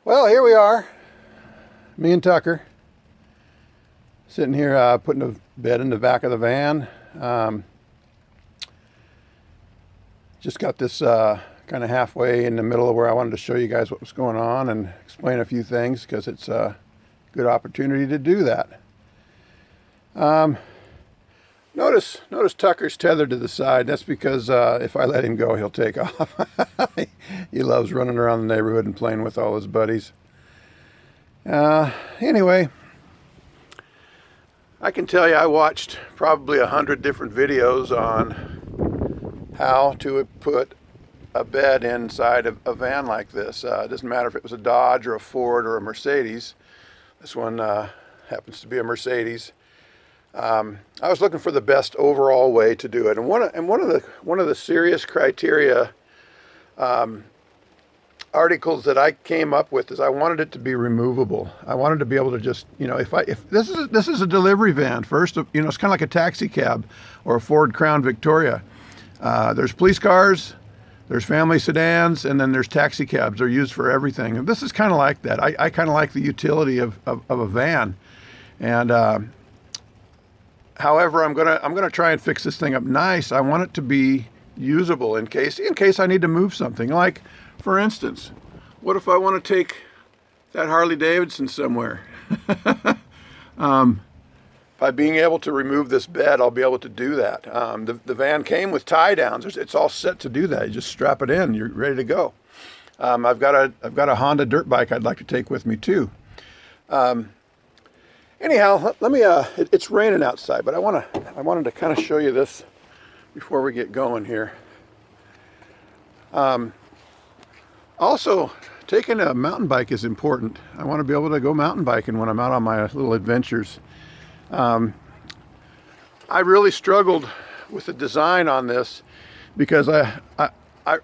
Well, here we are, me and Tucker, sitting here putting a bed in the back of the van. Just got this kind of halfway in the middle of where I wanted to show you guys what was going on and explain a few things because it's a good opportunity to do that. Notice Tucker's tethered to the side. That's because if I let him go, he'll take off. He loves running around the neighborhood and playing with all his buddies. Anyway, I can tell you I watched probably 100 different videos on how to put a bed inside of a van like this. It doesn't matter if it was a Dodge or a Ford or a Mercedes. This one happens to be a Mercedes. I was looking for the best overall way to do it, and one of the serious criteria articles that I came up with is I wanted it to be removable. I wanted to be able to just, if this is a delivery van, first, it's kind of like a taxi cab or a Ford Crown Victoria. There's police cars, there's family sedans, and then there's taxi cabs. They're used for everything. And this is kind of like that. I kind of like the utility of a van, and however, I'm gonna try and fix this thing up nice. I want it to be usable in case I need to move something. Like, for instance, what if I want to take that Harley Davidson somewhere? By being able to remove this bed, I'll be able to do that. The van came with tie downs. It's all set to do that. You just strap it in. You're ready to go. I've got a Honda dirt bike I'd like to take with me too. Anyhow, let me. It's raining outside, but I wanted to kind of show you this before we get going here. Also, taking a mountain bike is important. I want to be able to go mountain biking when I'm out on my little adventures. I really struggled with the design on this because I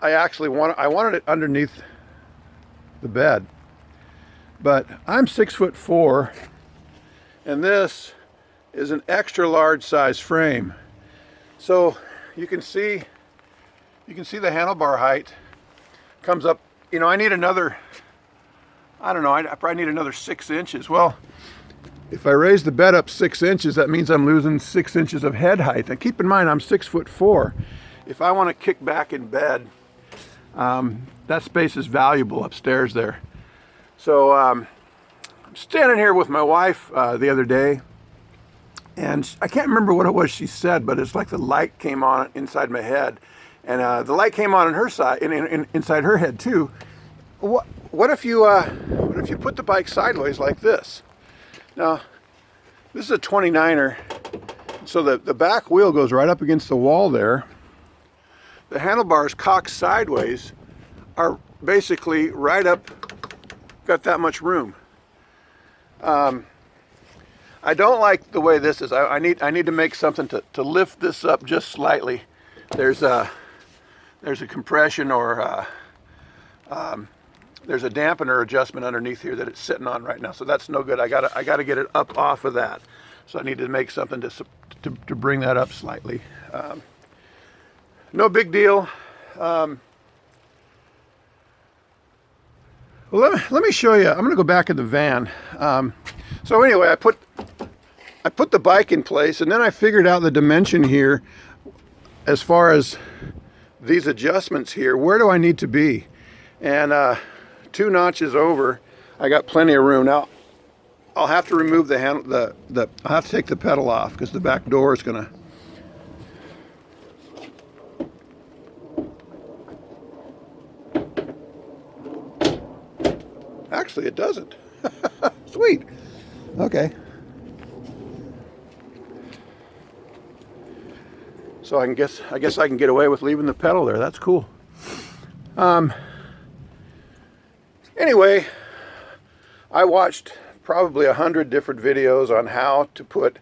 actually wanted it underneath the bed, but I'm 6'4", and this is an extra large size frame. So you can see the handlebar height comes up. I need another, I probably need another 6 inches. Well, if I raise the bed up 6 inches, that means I'm losing 6 inches of head height. And keep in mind, I'm 6'4". If I want to kick back in bed, that space is valuable upstairs there. So I'm standing here with my wife the other day, and I can't remember what it was she said, but it's like the light came on inside my head, and the light came on in her side, inside her head too. What if you put the bike sideways like this? Now, this is a 29er, so the back wheel goes right up against the wall there. The handlebars cocked sideways are basically right up, got that much room. I don't like the way this is. I need to make something to lift this up just slightly. There's a compression or there's a dampener adjustment underneath here that it's sitting on right now, so that's no good. I gotta get it up off of that. So I need to make something to bring that up slightly. No big deal. Well, let me show you. I'm gonna go back in the van. So anyway, I put the bike in place, and then I figured out the dimension here as far as these adjustments here. Where do I need to be? And 2 notches over, I got plenty of room. Now, I'll have to remove the handle. I'll have to take the pedal off because the back door is gonna. Actually, it doesn't. Sweet. Okay. So I guess I can get away with leaving the pedal there. That's cool. Anyway, I watched probably 100 different videos on how to put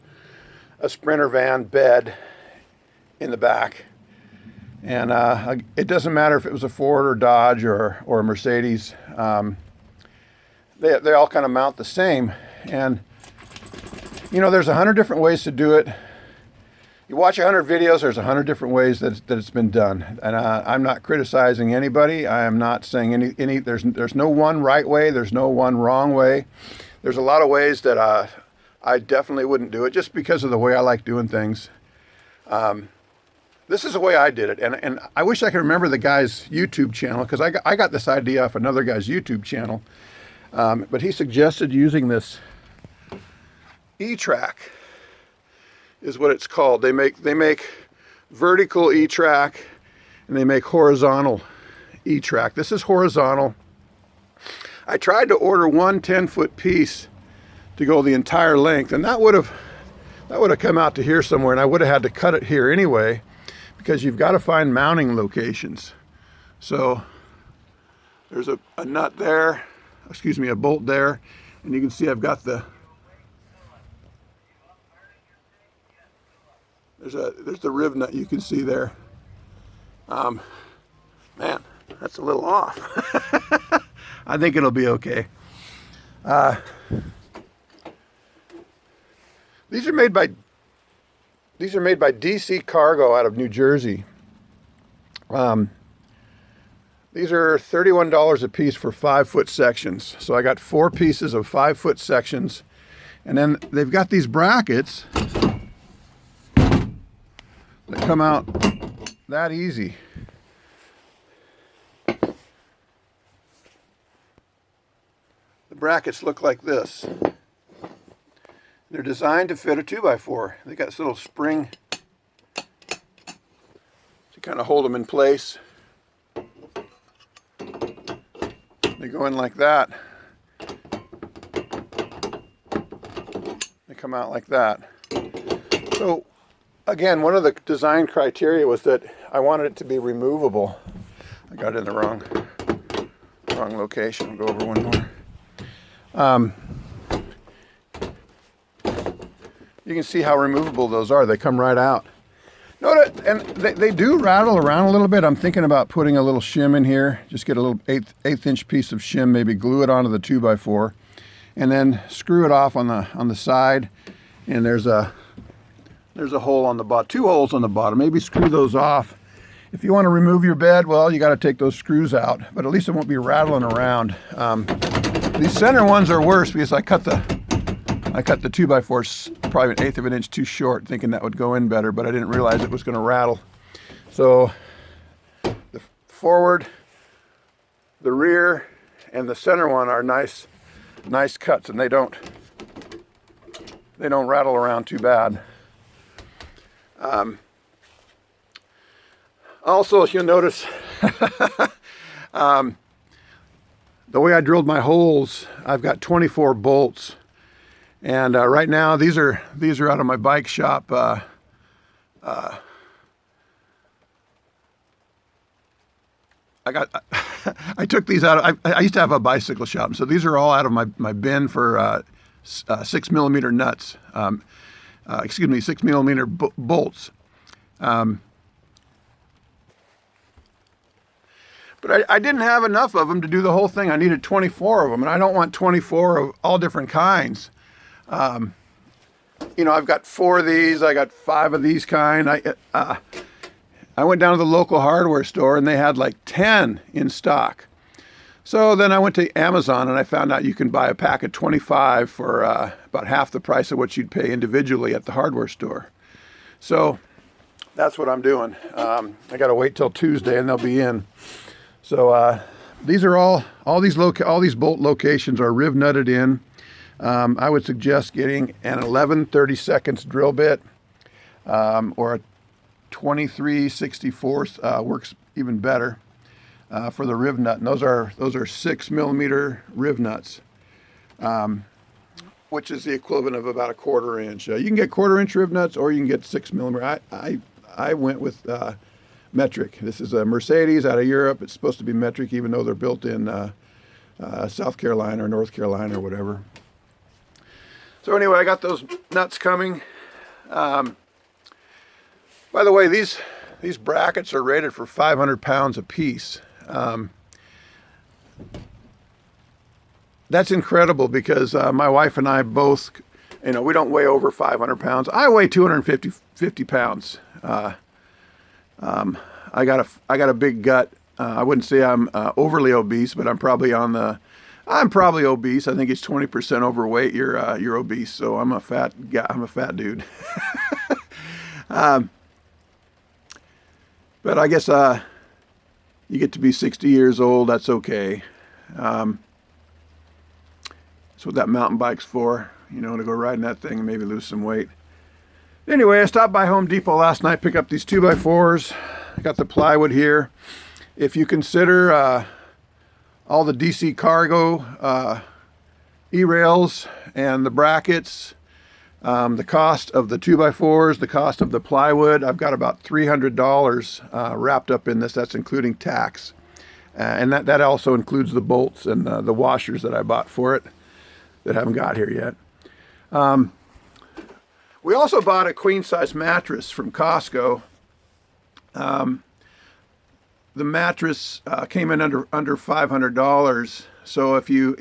a Sprinter van bed in the back. And it doesn't matter if it was a Ford or Dodge or a Mercedes. They all kind of mount the same. And, there's 100 different ways to do it. You watch 100 videos, there's 100 different ways that it's been done. And I'm not criticizing anybody. I am not saying there's no one right way. There's no one wrong way. There's a lot of ways that I definitely wouldn't do it just because of the way I like doing things. This is the way I did it. And I wish I could remember the guy's YouTube channel, because I got this idea off another guy's YouTube channel. But he suggested using this E-Track is what it's called. They make vertical E-Track and they make horizontal E-Track. This is horizontal. I tried to order one 10-foot piece to go the entire length, and that would have come out to here somewhere, and I would have had to cut it here anyway, because you've got to find mounting locations. So there's a nut there, excuse me, a bolt there, and you can see I've got there's the riv nut you can see there. Man, that's a little off. I think it'll be okay. These are made by DC Cargo out of New Jersey. These are $31 a piece for 5-foot sections. So I got 4 pieces of 5-foot sections, and then they've got these brackets that come out that easy. The brackets look like this. They're designed to fit a 2x4. They got this little spring to kind of hold them in place. They go in like that. They come out like that. So again, one of the design criteria was that I wanted it to be removable. I got it in the wrong location. I'll go over one more. You can see how removable those are. They come right out. Notice, and they do rattle around a little bit. I'm thinking about putting a little shim in here. Just get a little eighth inch piece of shim, maybe glue it onto the 2x4, and then screw it off on the side. And there's a hole on the bottom, 2 holes on the bottom. Maybe screw those off. If you want to remove your bed, well, you got to take those screws out, but at least it won't be rattling around. These center ones are worse because I cut the 2x4 probably 1/8 of an inch too short, thinking that would go in better, but I didn't realize it was going to rattle. So the forward, the rear, and the center one are nice cuts, and they don't rattle around too bad. Also, if you'll notice, the way I drilled my holes, I've got 24 bolts. And right now, these are out of my bike shop. I took these out. I used to have a bicycle shop, so these are all out of my bin for 6mm nuts. 6mm bolts. But I didn't have enough of them to do the whole thing. I needed 24 of them, and I don't want 24 of all different kinds. I've got 4 of these. I got 5 of these kind. I went down to the local hardware store, and they had like 10 in stock. So then I went to Amazon, and I found out you can buy a pack of 25 for about half the price of what you'd pay individually at the hardware store. So that's what I'm doing. I got to wait till Tuesday, and they'll be in. So these are all these bolt locations are riv nutted in. I would suggest getting an 11/32 drill bit, or a 23/64 works even better for the riv nut. And those are 6mm riv nuts, which is the equivalent of about a 1/4 inch. You can get 1/4 inch riv nuts, or you can get 6mm. I went with metric. This is a Mercedes out of Europe. It's supposed to be metric, even though they're built in South Carolina or North Carolina or whatever. So anyway, I got those nuts coming. By the way, these brackets are rated for 500 pounds a piece. That's incredible because my wife and I both You know, we don't weigh over 500 pounds. I weigh 250 pounds. I got a big gut. I wouldn't say I'm overly obese, but I'm probably obese. I think it's 20% overweight. You're obese, so I'm a fat guy. I'm a fat dude. But I guess you get to be 60 years old. That's okay. That's what that mountain bike's for. You know, to go riding that thing and maybe lose some weight. Anyway, I stopped by Home Depot last night, pick up these 2x4s. I got the plywood here. If you consider all the DC Cargo E-rails and the brackets, the cost of the 2x4s, the cost of the plywood, I've got about $300 wrapped up in this. That's including tax. And that also includes the bolts and the washers that I bought for it that haven't got here yet. We also bought a queen size mattress from Costco. The mattress came in under $500. So if you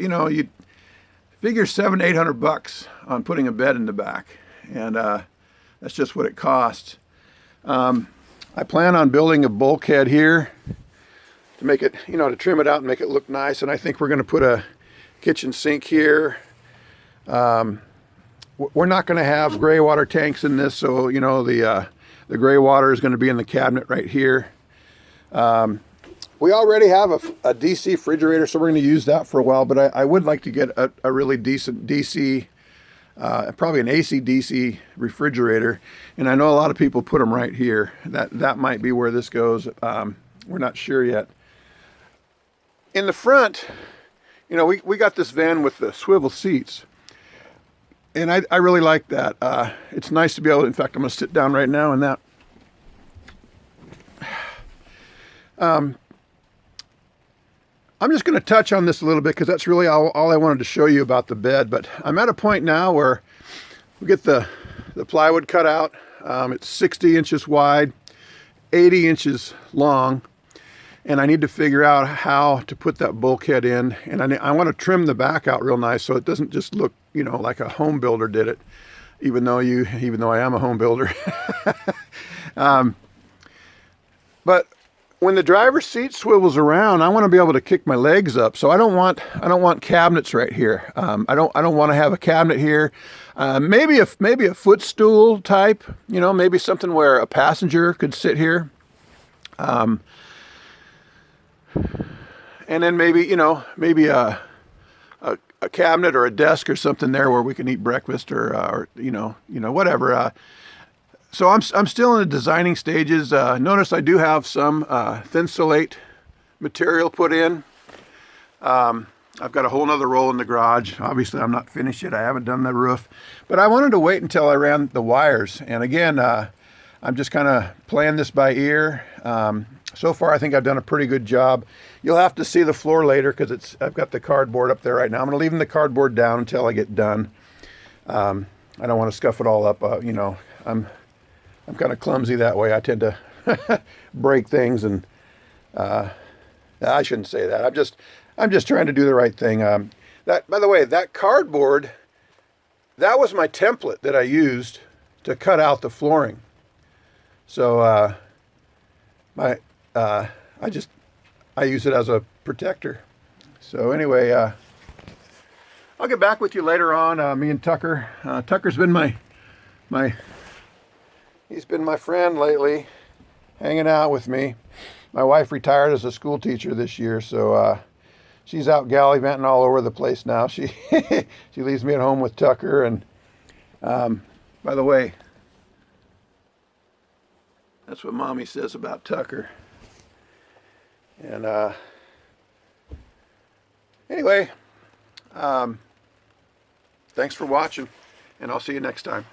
figure $700-800 on putting a bed in the back, and that's just what it costs. I plan on building a bulkhead here to make it, to trim it out and make it look nice. And I think we're going to put a kitchen sink here. We're not going to have gray water tanks in this, so the gray water is going to be in the cabinet right here. We already have a DC refrigerator, so we're going to use that for a while, but I would like to get a really decent DC, probably an AC/DC refrigerator, and I know a lot of people put them right here. That might be where this goes. We're not sure yet. In the front, we got this van with the swivel seats. And I really like that. It's nice to be able to, in fact, I'm going to sit down right now in that. I'm just going to touch on this a little bit because that's really all I wanted to show you about the bed. But I'm at a point now where we get the plywood cut out. It's 60 inches wide, 80 inches long. And I need to figure out how to put that bulkhead in. And I want to trim the back out real nice so it doesn't just look, like a home builder did it, even though I am a home builder. But when the driver's seat swivels around, I want to be able to kick my legs up. So I don't want cabinets right here. I don't want to have a cabinet here. Maybe a footstool type, maybe something where a passenger could sit here. And then maybe a cabinet or a desk or something there where we can eat breakfast or whatever. So I'm still in the designing stages. Notice I do have some Thinsulate material put in. I've got a whole nother roll in the garage. Obviously I'm not finished yet. I haven't done the roof, but I wanted to wait until I ran the wires. And again, I'm just kind of playing this by ear. So far, I think I've done a pretty good job. You'll have to see the floor later because I've got the cardboard up there right now. I'm going to leave the cardboard down until I get done. I don't want to scuff it all up. I'm kind of clumsy that way. I tend to break things, and I shouldn't say that. I'm just trying to do the right thing. By the way, that cardboard, that was my template that I used to cut out the flooring. So I use it as a protector. So anyway, I'll get back with you later on. Me and Tucker. Tucker's been he's been my friend lately, hanging out with me. My wife retired as a school teacher this year, so she's out gallivanting all over the place now. She leaves me at home with Tucker. And by the way, that's what Mommy says about Tucker. And anyway, thanks for watching, and I'll see you next time.